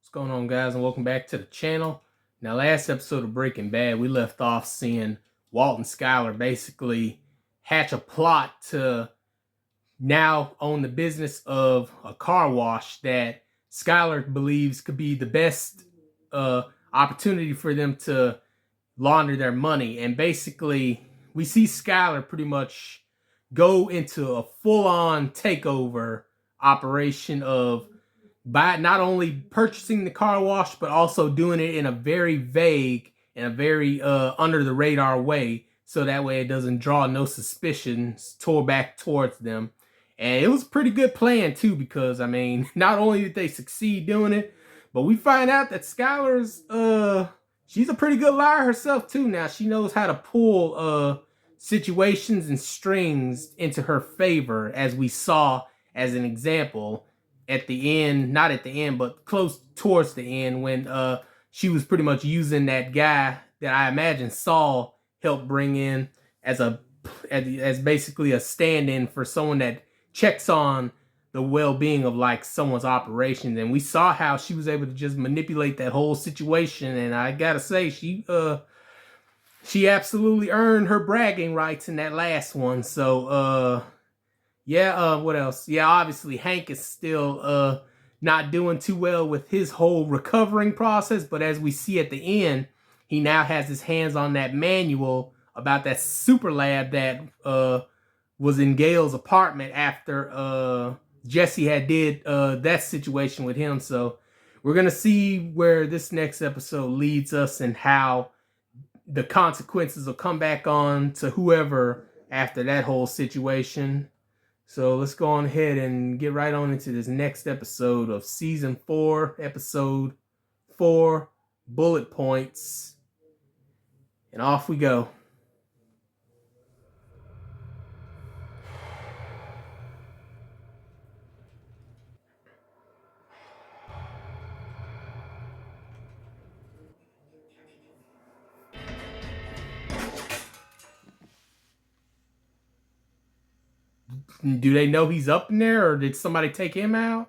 What's going on, guys, and welcome back to the channel. Now, last episode of Breaking Bad, we left off seeing Walt and Skyler basically hatch a plot to now own the business of a car wash that Skyler believes could be the best opportunity for them to launder their money. And basically, we see Skyler pretty much go into a full-on takeover operation of by not only purchasing the car wash, but also doing it in a very vague and a very under the radar way, so that way it doesn't draw no suspicions back towards them. And it was a pretty good plan too, because I mean, not only did they succeed doing it, but we find out that Skyler's she's a pretty good liar herself too. Now she knows how to pull situations and strings into her favor, as we saw as an example at the end, not at the end, but close towards the end, when she was pretty much using that guy that I imagine Saul helped bring in as basically a stand-in for someone that checks on the well-being of like someone's operations. And we saw how she was able to just manipulate that whole situation, and I gotta say she absolutely earned her bragging rights in that last one. So what else? Yeah, obviously Hank is still not doing too well with his whole recovering process, but as we see at the end, he now has his hands on that manual about that super lab that was in Gail's apartment after Jesse had did that situation with him. So we're gonna see where this next episode leads us and how the consequences will come back on to whoever after that whole situation. So let's go on ahead and get right on into this next episode of Season 4, Episode 4, Bullet Points. And off we go. Do they know he's up in there, or did somebody take him out?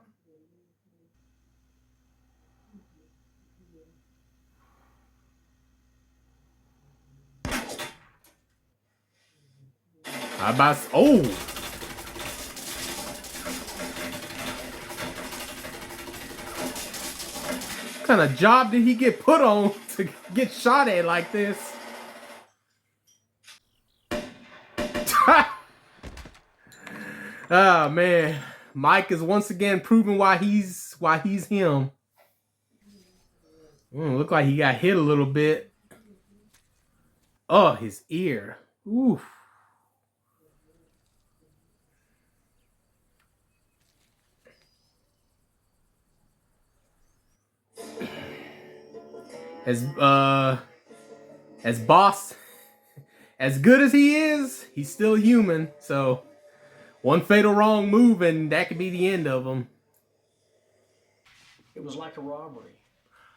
Oh! What kind of job did he get put on to get shot at like this? Oh man, Mike is once again proving why he's him. Look like he got hit a little bit. Oh, his ear. Oof. As boss, as good as he is, he's still human. So one fatal wrong move and that could be the end of him. It was like a robbery.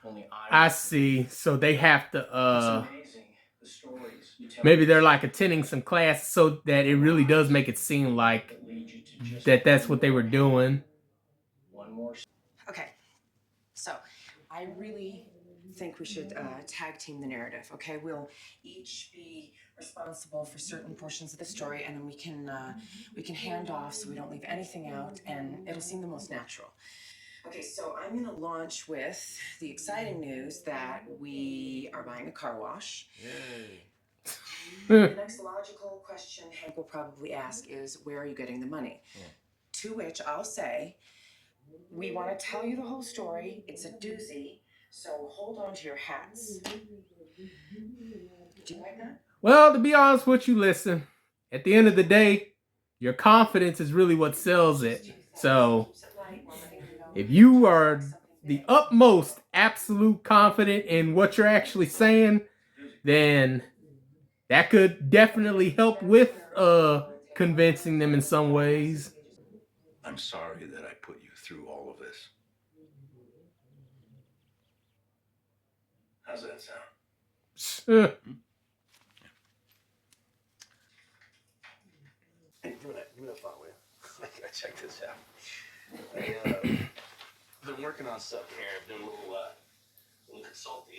Only I see. So they have to maybe they're like attending some class so that it really does make it seem like that's what they were doing. Okay, so I really think we should tag team the narrative. Okay, we'll each be responsible for certain portions of the story, and then we can hand off so we don't leave anything out, and it'll seem the most natural. Okay, so I'm going to launch with the exciting news that we are buying a car wash. Yay. The next logical question Hank will probably ask is, where are you getting the money? Yeah. To which I'll say, we want to tell you the whole story. It's a doozy, so hold on to your hats. Do you like that? Well, to be honest with you, listen, at the end of the day, your confidence is really what sells it. So if you are the utmost absolute confident in what you're actually saying, then that could definitely help with convincing them in some ways. I'm sorry that I put you through all of this. How's that sound? Hey, give me that phone, will you? I gotta check this out. The I'm working on something here. I'm doing a little consulting,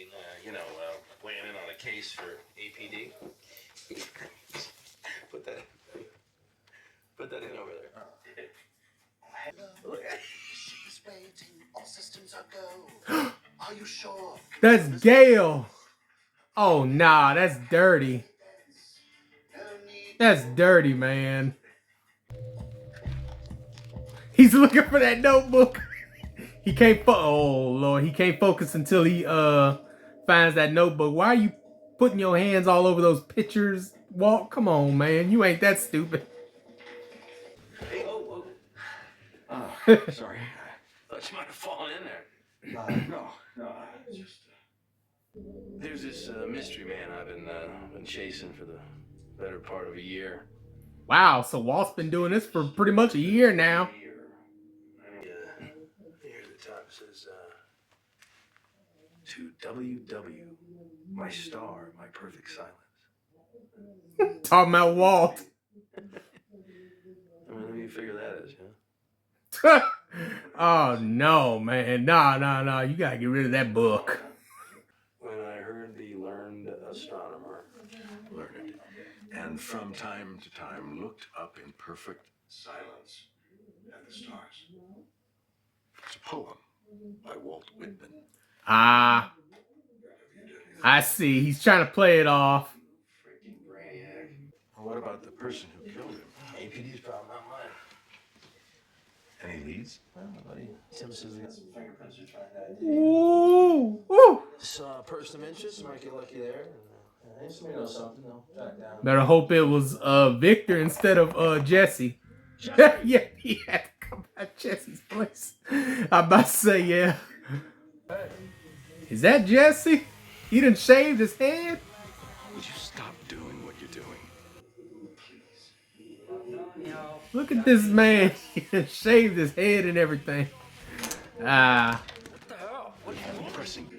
weighing in on a case for APD. Put that in over there. Look at She's waiting, all systems are go. Are you sure? That's Gail. Oh, nah, that's dirty. That's dirty, man. He's looking for that notebook. He can't oh Lord, he can't focus until he finds that notebook. Why are you putting your hands all over those pictures, Walt? Come on, man. You ain't that stupid. Hey, oh. Sorry. I thought you might have fallen in there. No. Just there's this mystery man I've been chasing for the better part of a year. Wow, so Walt's been doing this for pretty much a year now. Here at the top says to WW, my star, my perfect silence. Talking about Walt. I mean, let me figure that is, yeah. Oh no, man. No. You gotta get rid of that book. When I heard the learned astronomer, Learned. And from time to time looked up in perfect silence at the stars. It's a poem by Walt Whitman. Ah, I see. He's trying to play it off. freaking brainiac. What about the person who killed him? APD's problem, not mine. Any leads? Well, my buddy Tim says we got some fingerprints to try that. Ooh. This person of interest might get lucky there. And, somebody knows something, they'll track down. Better hope it was Victor instead of Jesse. Yeah, he had to come by Jesse's place. I'm about to say, yeah. Is that Jesse? He done shaved his head? Would you stop doing what you're doing? Look at this man. He done shaved his head and everything. What the hell? What Pressing.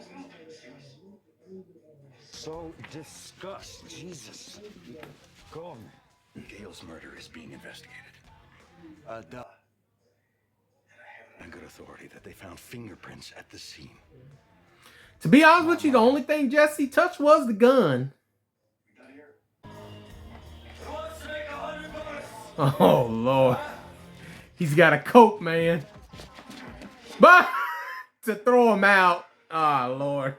So disgust, Jesus. Go on. Gail's murder is being investigated. Duh. And good authority that they found fingerprints at the scene. To be honest with you, the only thing Jesse touched was the gun. Oh, Lord. He's got a coat, man. But to throw him out. Oh, Lord.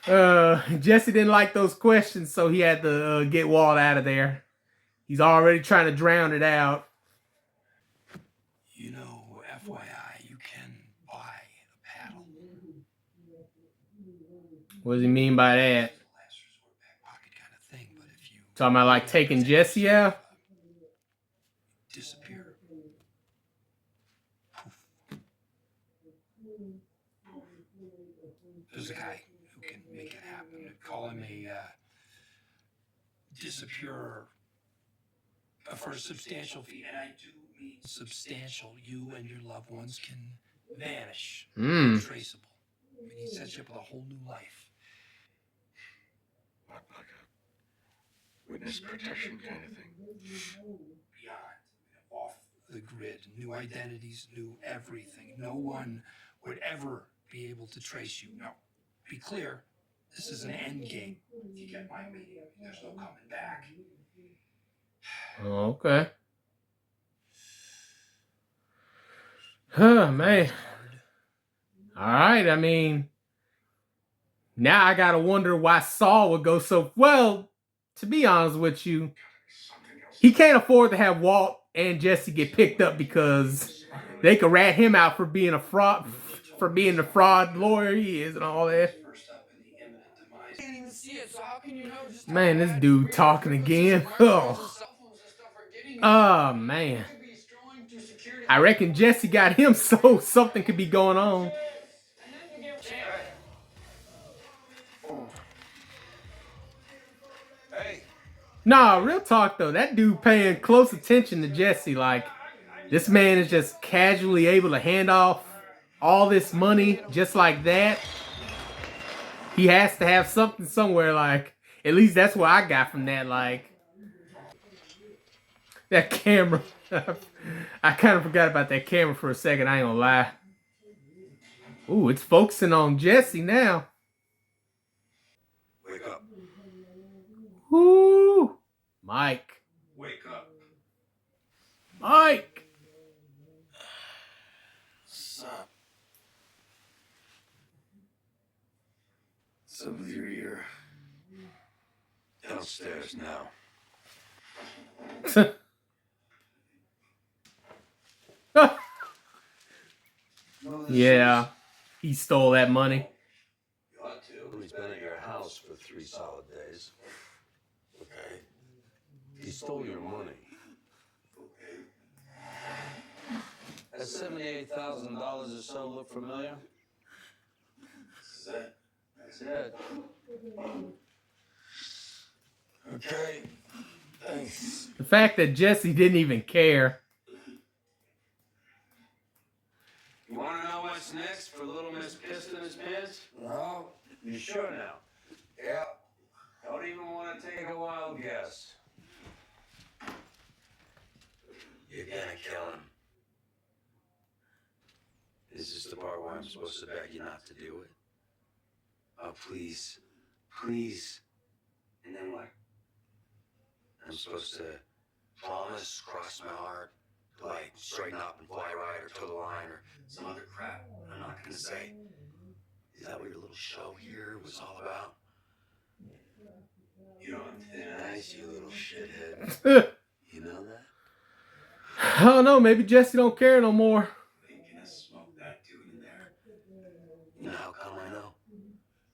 Jesse didn't like those questions, so he had to get Walt out of there. He's already trying to drown it out. You know, FYI, you can buy a paddle. What does he mean by that? Last resort back pocket kind of thing, but if you Talking about like taking Jesse out? disappear. There's a guy who can make it happen. Call him a disappearer for a substantial fee. And I do mean substantial. You and your loved ones can vanish. Untraceable. I mean, he sets you up with a whole new life. What, like a witness protection kind of thing? Beyond, off the grid, new identities, new everything. No one would ever be able to trace you. Now, be clear, this is an end game. If you get my meaning, there's no coming back. Okay. Huh, man. All right, I mean, now I gotta wonder why Saul would go so well. To be honest with you, he can't afford to have Walt and Jesse get picked up because they could rat him out for being a fraud, for being the fraud lawyer he is and all that. Man, this dude talking again. Oh man. I reckon Jesse got him so something could be going on. Nah, real talk though, that dude paying close attention to Jesse. Like, this man is just casually able to hand off all this money just like that. He has to have something somewhere, like, at least that's what I got from that, like, that camera. I kind of forgot about that camera for a second, I ain't gonna lie. Ooh, it's focusing on Jesse now. Wake up. Ooh, Mike. Wake up. Mike. Stop. What's up with your ear? Downstairs now. Yeah, he stole that money. You ought to. He's been at your house for 3 solid days. Okay. He stole your money. Okay. That $78,000 or so look familiar? Is that? That's it. Okay. Thanks. The fact that Jesse didn't even care. You want to know what's next for Little Miss Pissed in His Pants? No. You sure now? Yeah. Don't even want to take a wild guess. You're gonna kill him. Is this the part where I'm supposed to beg you not to do it? Oh, please. Please. And then what? I'm supposed to promise, cross my heart, like straighten up and fly right or toe the line or some other crap I'm not gonna say. Is that what your little show here was all about? You know I'm thin ice, you little shithead. You know that? I don't know, maybe Jesse don't care no more. You gonna smoke that dude in there? You know how come I know?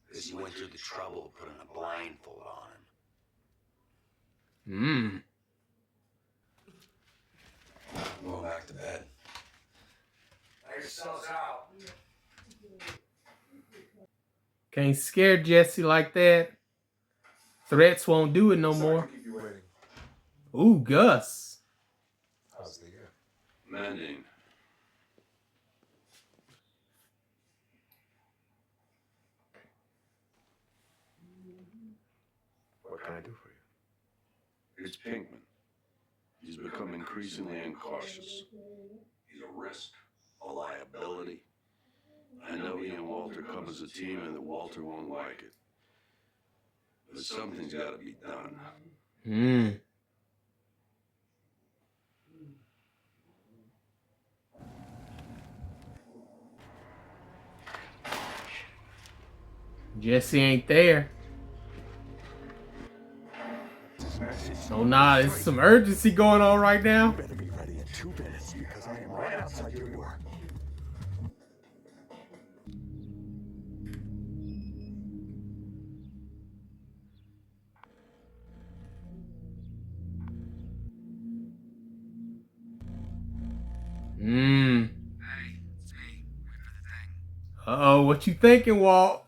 Because you went through the trouble of putting a blindfold on him. I'm going back to bed. Lay yourselves out. Can't scare Jesse like that. Threats won't do it no more. Keep you waiting. Ooh, Gus. How's the year? Mending. What can I do for you? It's Pinkman. He's become increasingly incautious. He's a risk, a liability. I know he and Walter come as a team and that Walter won't like it. But something's got to be done. Jesse ain't there. Oh nah, there's some urgency going on right now. Better be ready in 2 minutes because I am right outside your door. Hey, it's me. Wait for the thing. Uh-oh, what you thinking, Walt?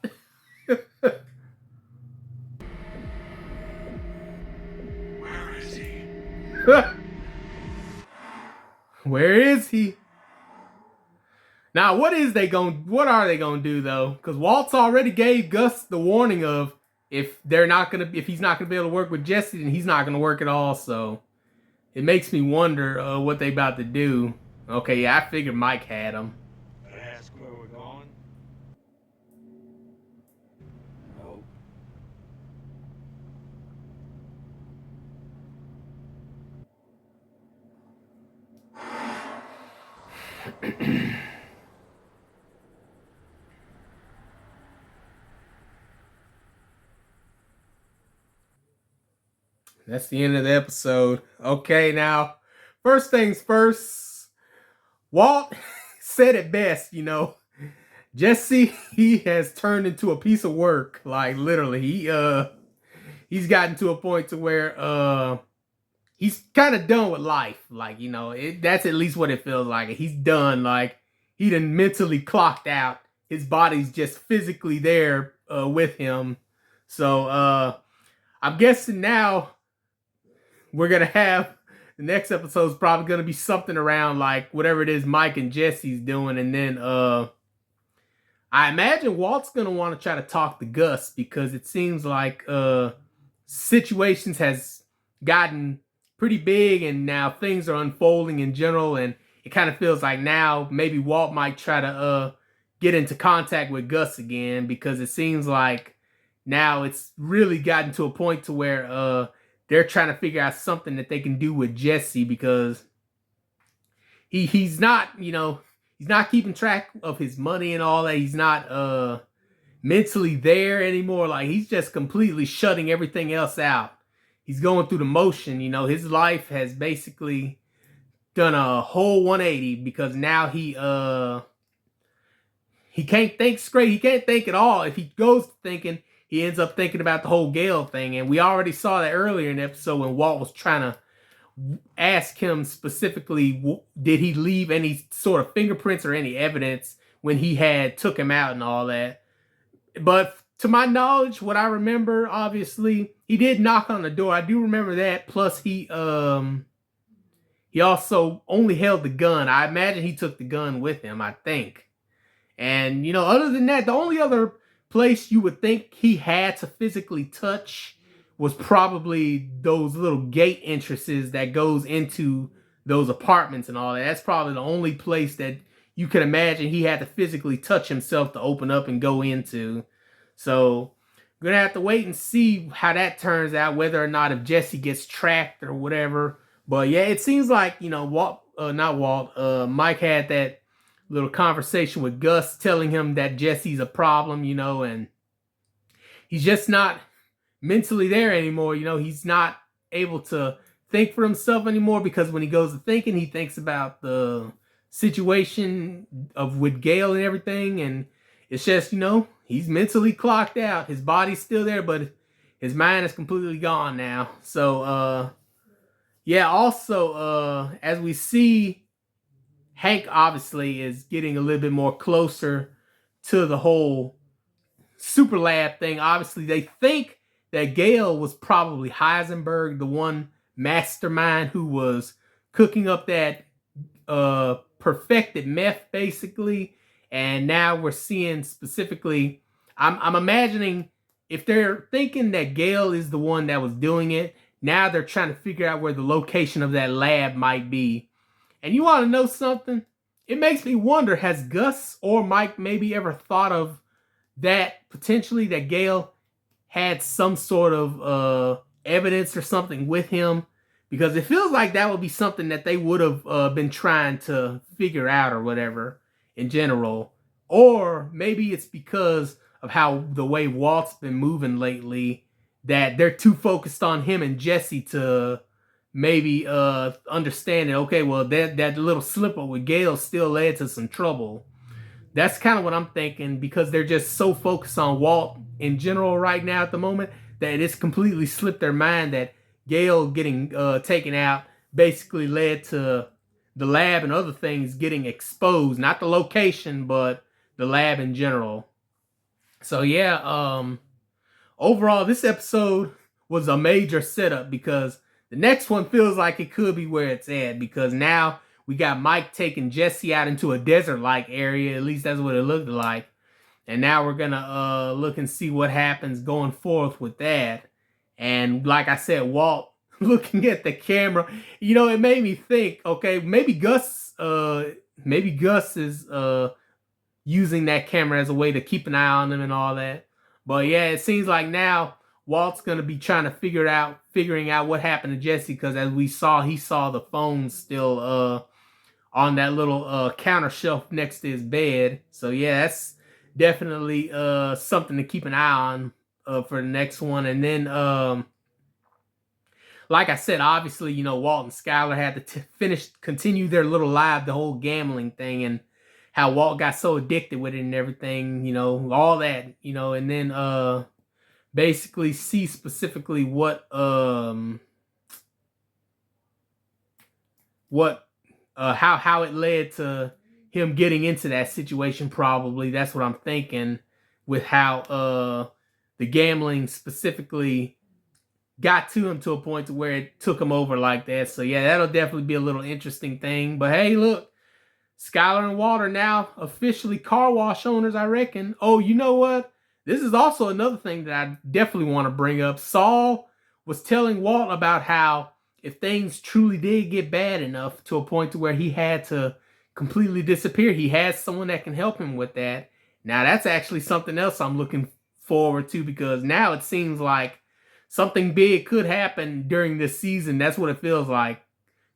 Where is he? Where is he? Now, what are they gonna do though? Because Walt's already gave Gus the warning of if he's not gonna be able to work with Jesse, then he's not gonna work at all. So it makes me wonder what they about to do. Okay, yeah, I figured Mike had him. Can I ask where we're going? No. That's the end of the episode. Okay, now, first things first, Walt said it best, Jesse, he has turned into a piece of work. Like, literally, he's gotten to a point to where, he's kind of done with life. Like, that's at least what it feels like. He's done. Like, he done mentally clocked out. His body's just physically there, with him. So, I'm guessing now we're going to have the next episode's probably going to be something around like whatever it is Mike and Jesse's doing. And then I imagine Walt's going to want to try to talk to Gus because it seems like situations has gotten pretty big and now things are unfolding in general. And it kind of feels like now maybe Walt might try to get into contact with Gus again, because it seems like now it's really gotten to a point to where they're trying to figure out something that they can do with Jesse, because he's not, he's not keeping track of his money and all that. He's not mentally there anymore. Like, he's just completely shutting everything else out. He's going through the motion. His life has basically done a whole 180, because now he can't think straight. He can't think at all. If he goes to thinking, he ends up thinking about the whole Gale thing. And we already saw that earlier in the episode when Walt was trying to ask him specifically, did he leave any sort of fingerprints or any evidence when he had took him out and all that. But to my knowledge, what I remember, obviously, he did knock on the door. I do remember that. Plus, he also only held the gun. I imagine he took the gun with him, I think. And, other than that, the only other place you would think he had to physically touch was probably those little gate entrances that goes into those apartments and all that. That's probably the only place that you could imagine he had to physically touch himself to open up and go into. So we're going to have to wait and see how that turns out, whether or not if Jesse gets tracked or whatever. But yeah, it seems like, Mike had that little conversation with Gus telling him that Jesse's a problem, and he's just not mentally there anymore. He's not able to think for himself anymore, because when he goes to thinking, he thinks about the situation with Gale and everything, and it's just, he's mentally clocked out. His body's still there, but his mind is completely gone now. So, yeah, also, as we see, Hank obviously is getting a little bit more closer to the whole super lab thing. Obviously, they think that Gale was probably Heisenberg, the one mastermind who was cooking up that perfected meth, basically. And now we're seeing specifically, I'm imagining, if they're thinking that Gale is the one that was doing it, now they're trying to figure out where the location of that lab might be. And you want to know something? It makes me wonder, has Gus or Mike maybe ever thought of that potentially, that Gale had some sort of evidence or something with him? Because it feels like that would be something that they would have been trying to figure out or whatever in general. Or maybe it's because of how the way Walt's been moving lately, that they're too focused on him and Jesse to maybe understand that, okay, well, that little slip up with Gale still led to some trouble. That's kind of what I'm thinking, because they're just so focused on Walt in general right now at the moment that it's completely slipped their mind that Gale getting taken out basically led to the lab and other things getting exposed. Not the location, but the lab in general. So yeah, overall, this episode was a major setup, because the next one feels like it could be where it's at, because now we got Mike taking Jesse out into a desert-like area. At least that's what it looked like. And now we're going to look and see what happens going forth with that. And like I said, Walt looking at the camera, it made me think, okay, maybe Gus is using that camera as a way to keep an eye on him and all that. But yeah, it seems like now Walt's going to be trying to figuring out what happened to Jesse, because as we saw, he saw the phone still on that little counter shelf next to his bed. So yeah, that's definitely something to keep an eye on for the next one. And then, like I said, obviously, Walt and Skyler had to continue their little live, the whole gambling thing, and how Walt got so addicted with it and everything, all that, and then basically see specifically how it led to him getting into that situation. Probably that's what I'm thinking, with how the gambling specifically got to him to a point to where it took him over like that. So yeah, that'll definitely be a little interesting thing. But hey, look, Skyler and Walt are now officially car wash owners, I reckon. Oh, you know what? This is also another thing that I definitely want to bring up. Saul was telling Walt about how if things truly did get bad enough to a point to where he had to completely disappear, he has someone that can help him with that. Now that's actually something else I'm looking forward to, because now it seems like something big could happen during this season. That's what it feels like.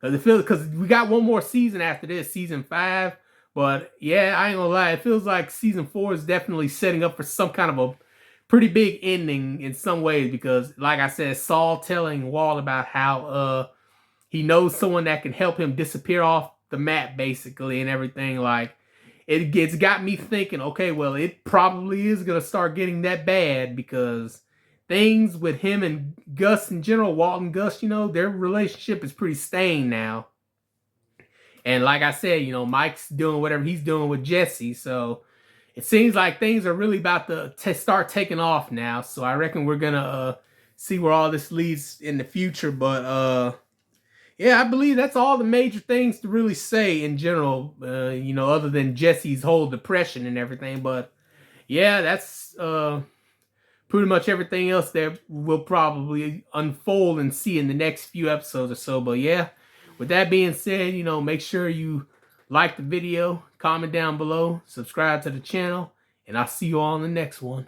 Because we got one more season after this, season 5. But yeah, I ain't gonna lie, it feels like season 4 is definitely setting up for some kind of a pretty big ending in some ways, because like I said, Saul telling Walt about how he knows someone that can help him disappear off the map, basically, and everything. Like, it's got me thinking, okay, well, it probably is gonna start getting that bad, because things with him and Gus in general, Walt and Gus, you know, their relationship is pretty stained now. And like I said, you know, Mike's doing whatever he's doing with Jesse, so it seems like things are really about to start taking off now. So I reckon we're gonna see where all this leads in the future. But yeah, I believe that's all the major things to really say in general. You know, other than Jesse's whole depression and everything. But yeah, that's pretty much everything else that we'll probably unfold and see in the next few episodes or so. But yeah, with that being said, you know, make sure you like the video, comment down below, subscribe to the channel, and I'll see you all in the next one.